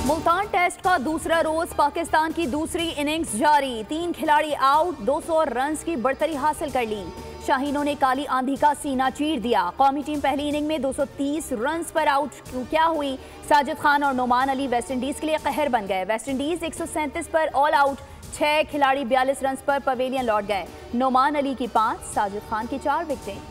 Multan test का दूसरा रोज पाकिस्तान की दूसरी इनिंग्स जारी। 3 खिलाड़ी आउट, 200 रन्स की बढ़तरी हासिल कर ली। शाहीनों ने काली आंधी का सीना चीर दिया। कौमी टीम पहली इनिंग में 230 रन्स पर आउट क्या हुई। साजिद खान और नोमान अली वेस्टइंडीज के लिए कहर बन गए। वेस्टइंडीज 137 पर ऑल आउट, 6 खिलाड़ी 42 रन्स पर पवेलियन लौट गए। नोमान अली की 5, साजिद खान की 4 विकेटें।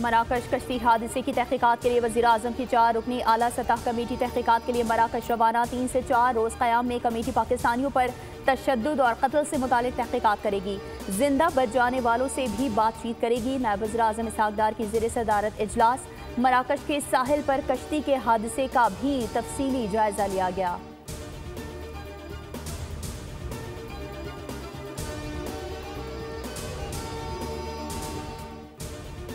मराकश कश्ती हादसे की तहकीकात के लिए वज़ीर-ए-आज़म की 4 रुकनी आला सतह कमेटी तहकीकात के लिए मराकश रवाना। 3 से 4 रोज़ क़याम में कमेटी पाकिस्तानियों पर तशद्दुद और कत्ल से मुतालिक तहकीकात करेगी। जिंदा बच जाने वालों से भी बातचीत करेगी। नायब वज़ीर-ए-आज़म इसहाक़ डार की ज़ेर सदारत इजलास। मराकश के साहिल पर कश्ती के हादसे का भी तफसीली जायजा लिया गया।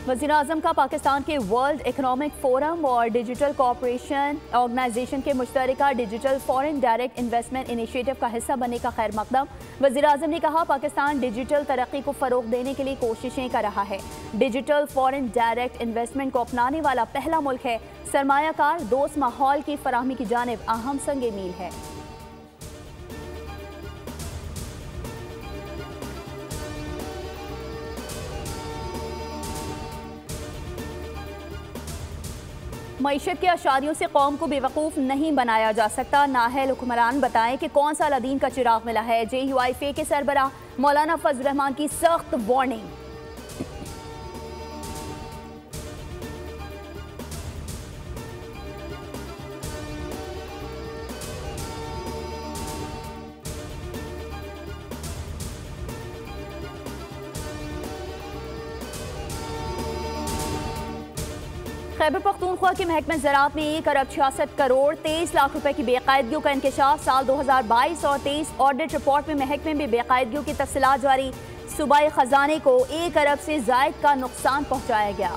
वज़ीर-ए-आज़म का पाकिस्तान के वर्ल्ड इकनॉमिक फोरम और डिजिटल कॉपरेशन ऑर्गेनाइजेशन के मुश्तरका digital foreign direct investment initiative का हिस्सा बनने का खैर मकदम। वज़ीर-ए-आज़म ने कहा, पाकिस्तान डिजिटल तरक्की को फ़रोग़ देने के लिए कोशिशें कर रहा है। डिजिटल फॉरेन डायरेक्ट इन्वेस्टमेंट को अपनाने वाला पहला मुल्क है। सरमायाकार दोस्त माहौल की फराहमी की जानिब अहम संगे मील है। मईशत के अशारियों से कौम को बेवकूफ़ नहीं बनाया जा सकता। नाहल हुक्मरान बताएं कि कौन सा अलादीन का चिराग मिला है। JUIFA के सरबराह मौलाना फजल रहमान की सख्त वार्निंग। खैबर पख्तूनख्वा के महकमे ज़राअत में 1 अरब 66 करोड़ 23 लाख रुपए की बेकायदगियों का इंकशाफ। साल 2022 और 23 ऑडिट रिपोर्ट में महकमे में बेकायदगियों की तफसीलात जारी। सूबाई खजाने को 1 अरब से ज़ायद का नुकसान पहुंचाया गया।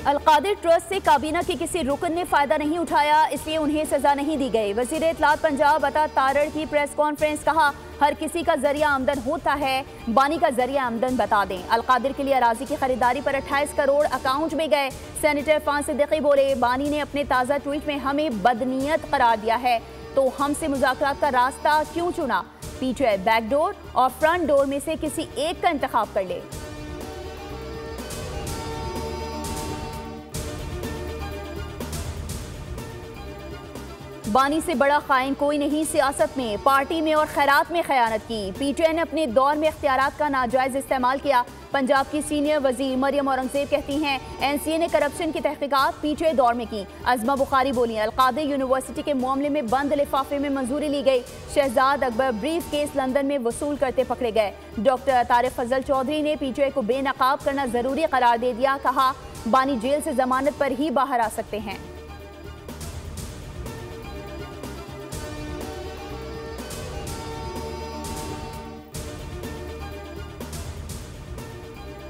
अलकादिर ट्रस्ट से काबीना के किसी रुकन ने फायदा नहीं उठाया, इसलिए उन्हें सजा नहीं दी गई। वजीर इत्तलात पंजाब अता तारड़ की प्रेस कॉन्फ्रेंस। कहा, हर किसी का जरिया आमदन होता है, बानी का जरिया आमदन बता दें। अलकादिर के लिए अराजी की खरीदारी पर 28 करोड़ अकाउंट में गए। सेनेटर फान सिद्दीकी बोले, बानी ने अपने ताज़ा ट्वीट में हमें बदनीयत करार दिया है, तो हमसे मुज़ाकरात का रास्ता क्यों चुना। पीछे बैकडोर और फ्रंट डोर में से किसी एक का इंतखाब कर ले। बानी से बड़ा खाइन कोई नहीं। सियासत में, पार्टी में और खैरात में खयानत की। PTI ने अपने दौर में इख्तियारात का नाजायज इस्तेमाल किया। पंजाब की सीनियर वजीर मरियम औरंगजेब कहती हैं, NCA ने करप्शन की तहकीकात PTI दौर में की। अज़मा बुखारी बोली, अलकादिर यूनिवर्सिटी के मामले में बंद लिफाफे में मंजूरी ली गई। Shahzad Akbar brief case London में वसूल करते पकड़े गए। डॉक्टर तारिक फजल चौधरी ने PTI को बेनकाब करना जरूरी करार दे दिया। कहा, बानी जेल से जमानत पर ही बाहर आ सकते हैं।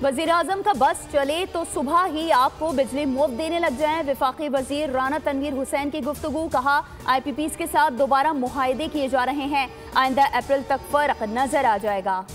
वज़ीर-ए-आज़म का बस चले तो सुबह ही आपको बिजली मुफ्त देने लग जाएं। वफाकी वजीर राना तनवीर हुसैन की गुफ्तगू। कहा, IPPs के साथ दोबारा मुआहदे किए जा रहे हैं। आइंदा अप्रैल तक फर्क नजर आ जाएगा।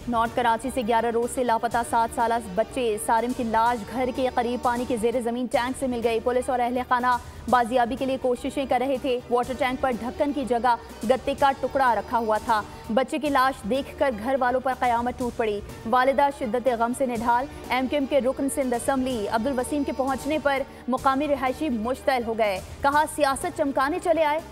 नॉर्थ कराची से 11 रोज से लापता 7 साल बच्चे सारिम की लाश घर के करीब पानी के जेर जमीन टैंक से मिल गई। पुलिस और अहले खाना बाजियाबी के लिए कोशिशें कर रहे थे। वाटर टैंक पर ढक्कन की जगह गत्ते का टुकड़ा रखा हुआ था। बच्चे की लाश देखकर घर वालों पर कयामत टूट पड़ी। वालिदा शिद्दत गम से निढाल। MKM के रुकन सिंध असम्बली अब्दुल वसीम के पहुंचने पर मुकामी रिहायशी मुश्तैल हो गए। कहा, सियासत चमकाने चले आए।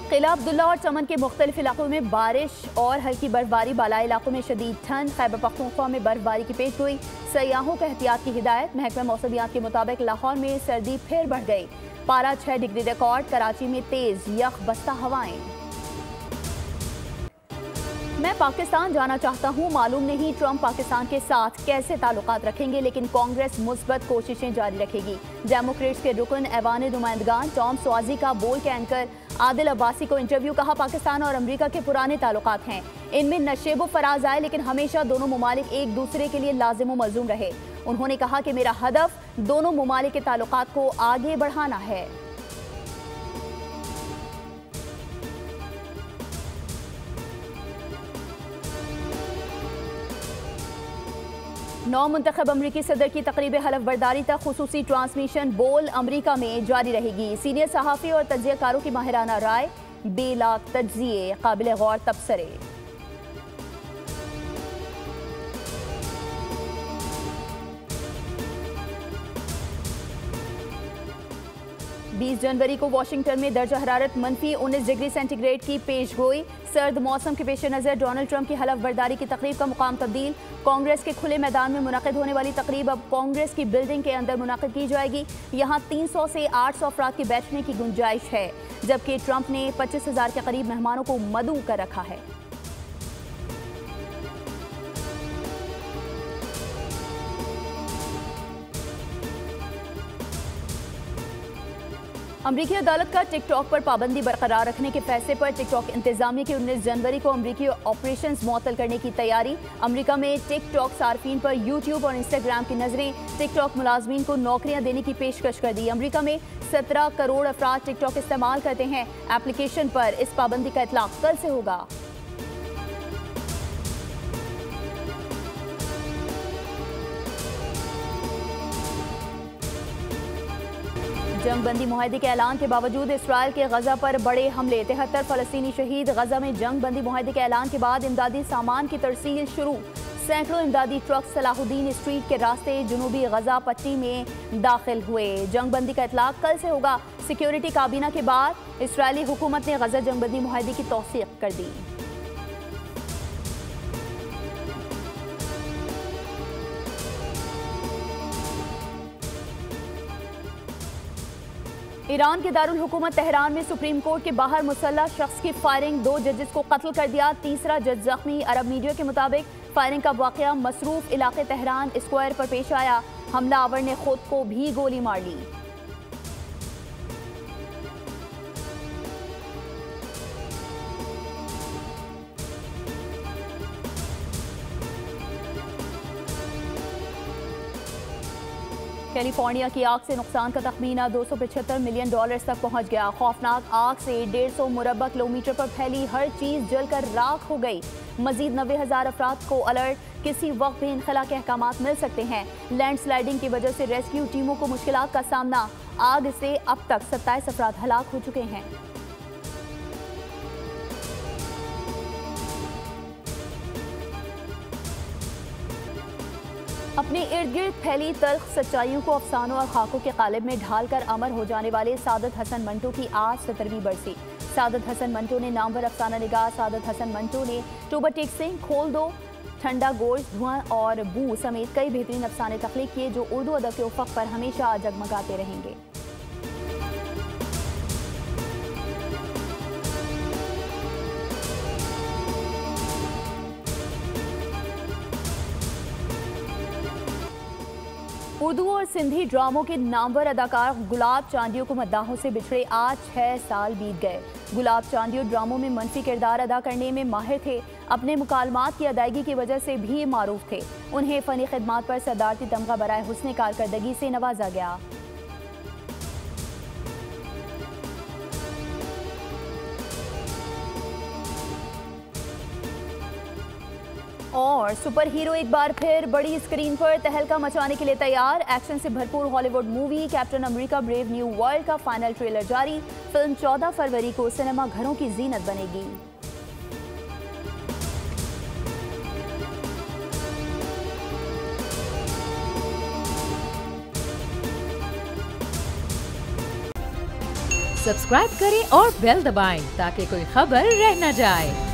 किला अब्दुल्ला और चमन के मुख्तलिफ इलाकों में बारिश और हल्की बर्फबारी। बालाई इलाकों में शदीद ठंड। खैबर पख्तूनख्वा में बर्फबारी की पेशगोई। सयाहों को एहतियात की हिदायत। महकमा मौसमियात के मुताबिक लाहौर में सर्दी फिर बढ़ गई। पारा 6 डिग्री रिकॉर्ड। कराची में तेज यख बस्ता हवाएं। मैं पाकिस्तान जाना चाहता हूं, मालूम नहीं ट्रंप पाकिस्तान के साथ कैसे ताल्लुकात रखेंगे, लेकिन कांग्रेस मुस्बत कोशिशें जारी रखेगी। डेमोक्रेट्स के रुकन ऐवान नुमाइंदगान टॉम स्वाजी का बोल के एंकर आदिल अब्बासी को इंटरव्यू। कहा, पाकिस्तान और अमेरिका के पुराने ताल्लुकात हैं, इनमें नशेबो फराज आए, लेकिन हमेशा दोनों ममालिक एक दूसरे के लिए लाजिम व मलजूम रहे। उन्होंने कहा कि मेरा हदफ दोनों ममालिक के ताल्लुकात को आगे बढ़ाना है। 9 मुंतखब अमरीकी सदर की तकरीब हलफ बर्दारी तक खुसूसी ट्रांसमिशन बोल अमरीका में जारी रहेगी। सीनियर सहाफ़ी और तज्ज़ियाकारों की माहिराना राय, बेलाग तज्ज़िये, काबिल गौर तबसरे। 20 जनवरी को वाशिंगटन में दर्जा हरारत -19 डिग्री सेंटीग्रेड की पेशगोई। सर्द मौसम के पेश नज़र डोनाल्ड ट्रंप की हलफ बर्दारी की तकरीब का मुकाम तब्दील। कांग्रेस के खुले मैदान में मुनक़िद होने वाली तकरीब अब कांग्रेस की बिल्डिंग के अंदर मुनक़िद की जाएगी। यहाँ 300 से 800 अफराद के बैठने की गुंजाइश है, जबकि ट्रंप ने 25,000 के करीब मेहमानों को मदऊ कर रखा है। अमरीकी अदालत का टिकटॉक पर पाबंदी बरकरार रखने के फैसले पर टिकटॉक इंतजामिया की 19 जनवरी को अमरीकी ऑपरेशंस मुअत्तल करने की तैयारी। अमरीका में टिकटॉक सार्फिन पर यूट्यूब और इंस्टाग्राम की नजरें। टिकटॉक मुलाजमीन को नौकरियां देने की पेशकश कर दी। अमरीका में 17 करोड़ अफराद टिकटॉक इस्तेमाल करते हैं। एप्लीकेशन पर इस पाबंदी का इतलाक कल से होगा। जंगबंदी मुआहदे के ऐलान के बावजूद इसराइल के गजा पर बड़े हमले। 73 फलस्तीनी शहीद। गजा में जंगबंदी मुआहदे के ऐलान के बाद इमदादी सामान की तरसील शुरू। सैकड़ों इमदादी ट्रक सलाहुद्दीन स्ट्रीट के रास्ते जुनूबी गजा पट्टी में दाखिल हुए। जंगबंदी का इतलाक कल से होगा। सिक्योरिटी काबीना के बाद इसराइली हुकूमत ने गजा जंगबंदी मुआहदे की तौसीक कर दी। ईरान के दारुल हुकूमत तेहरान में सुप्रीम कोर्ट के बाहर मुसल्लह शख्स की फायरिंग। 2 जजेस को कत्ल कर दिया, तीसरा जज जख्मी। अरब मीडिया के मुताबिक फायरिंग का वाकया मसरूफ इलाके तेहरान स्क्वायर पर पेश आया। हमलावर ने खुद को भी गोली मार ली। कैलिफोर्निया की आग से नुकसान का तखमीना $275 मिलियन तक पहुंच गया। खौफनाक आग से 150 मुरब्बा किलोमीटर पर फैली हर चीज जलकर राख हो गई। मजीद 90,000 अफराद को अलर्ट। किसी वक्त भी इनखला के अहकामात मिल सकते हैं। लैंडस्लाइडिंग की वजह से रेस्क्यू टीमों को मुश्किलात का सामना। आग से अब तक 27 अफराद हलाक हो चुके हैं। अपने इर्द गिर्द फैली तल्ख सच्चाइयों को अफसानों और खाकों के कालिब में ढालकर अमर हो जाने वाले सादत हसन मंटो की आज 70वीं बरसी। सादत हसन मंटो ने नामवर अफसाना निगार सादत हसन मंटो ने टोबा टेक सिंह, खोल दो, ठंडा गोश्त, धुआं और बू समेत कई बेहतरीन अफसाने तख्लीक किए जो उर्दू अदब के उफ़क़ पर हमेशा जगमगाते रहेंगे। उर्दू और सिंधी ड्रामों के नामवर अदाकार गुलाब चांदियो को मद्दाहों से बिछड़े आज 6 साल बीत गए। गुलाब चांदियो ड्रामों में मनफी किरदार अदा करने में माहिर थे। अपने मुकालमात की अदायगी की वजह से भी मारूफ थे। उन्हें फ़नी खिदमात पर सदारती तमगा बराए हुस्न कारकर्दगी से नवाजा गया। और सुपर हीरो एक बार फिर बड़ी स्क्रीन पर तहलका मचाने के लिए तैयार। एक्शन से भरपूर Hollywood movie captain America brave new world का फाइनल ट्रेलर जारी। फिल्म 14 फरवरी को सिनेमा घरों की जीनत बनेगी। सब्सक्राइब करें और बेल दबाएं ताकि कोई खबर रह न जाए।